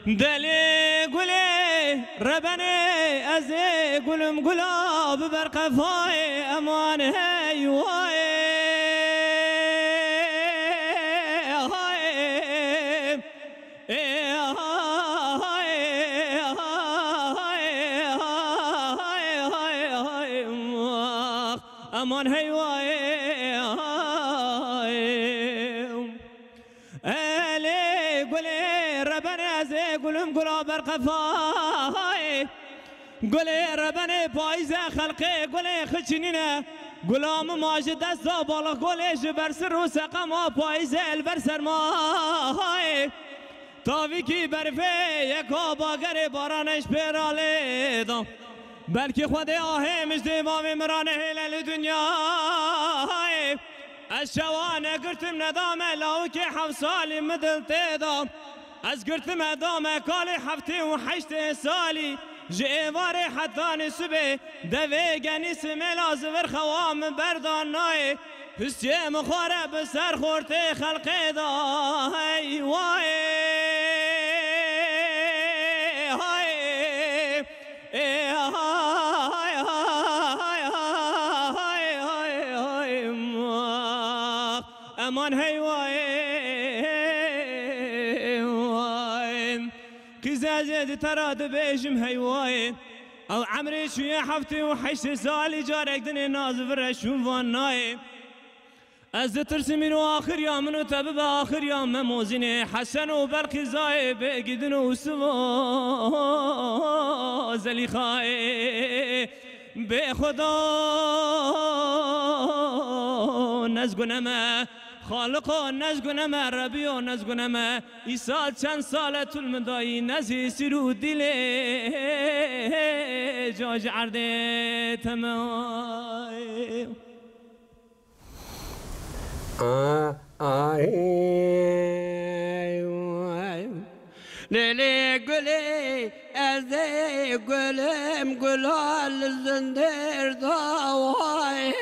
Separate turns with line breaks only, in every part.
دلی گلی ربنی از گلم گلاب بر قفای امان هی وای امان هی وای الی گلی ربنی از گلم گلاب بر قفای گلی ربنی پاییز خلقه گلی خچنینه گلام ماجد دستا بالا گلیش بر سر و سقما پاییز البر سرمای تاوی کی برفه یکا باگر بارانش پیراله دام بلکه خود آه مجده مامی مرانه هلال دنیا از شوانه گرتم ندامه لاو که 7 سالی مدل تیدام از گرتم ندامه کال 7 و 8 سالی جیوار حتی نسبه دوه گنی سمیلا زور خوام بردان نای حسیه مخوره بسر خورته خلقه دا هی وای امان هی وای قزازه تراد بیجم هی وای او عمري شوية 7 و 8 سالي جارك دني نازف الرشون فاناي از ترسمين واخر يوم منو تبب اخر يوم مموزيني حسن وبرقي زاي بقدن وسوا زليخاي بخدا نزقنما خالقا نزگنم ربی و نزگنم ایسا چند سال طول مدایی نزی سرو دل جاج عرده تمای لیلی گلی از گلم گلال زندر داوای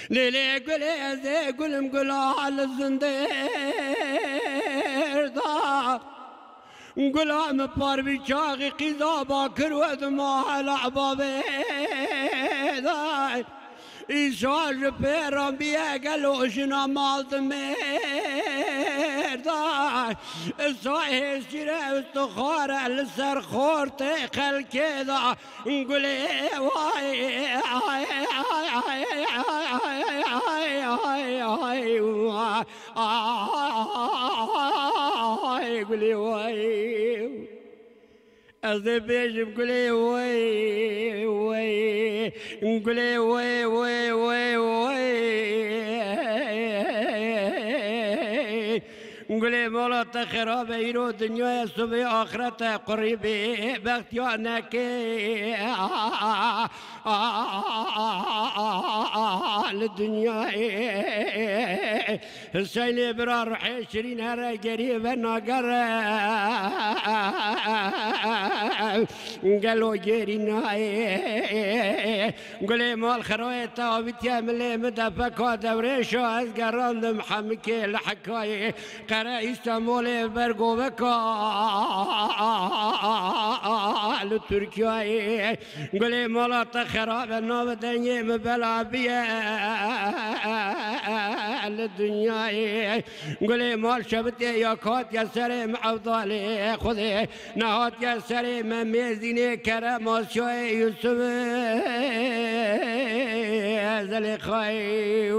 لیلی گلی از گلم گلال زندر دا گلام پر بیچاقی قیزا با کرود ماهل عبابه دا ایشاش پیرم بیه گلوشنا مالت مردای سایش جیره استخاره لسر خورت خلکه دا گلی وای گلی وای از بیشم گلی وای وای گلی وای وای وای وای گلی مولا تخراب ایرو دنیا صبح آخرت قریبی بختیانه که الدنيا حسين برا روحي شرين هرا قريب ناقر قالوا جيرينا قولي مال خروي تاوبت يا ملي مدى فكا دوريشو ازقران محمكي الحكاية قرا استمولي برقو بكا لتركيا قولي مالا تخراب النوب دنيا مبلا بيا الدنيا قولي مال شبتي يا كات يا سري معوضالي خذي نهات يا سري مميزيني كرم شوي يوسف زلي خاي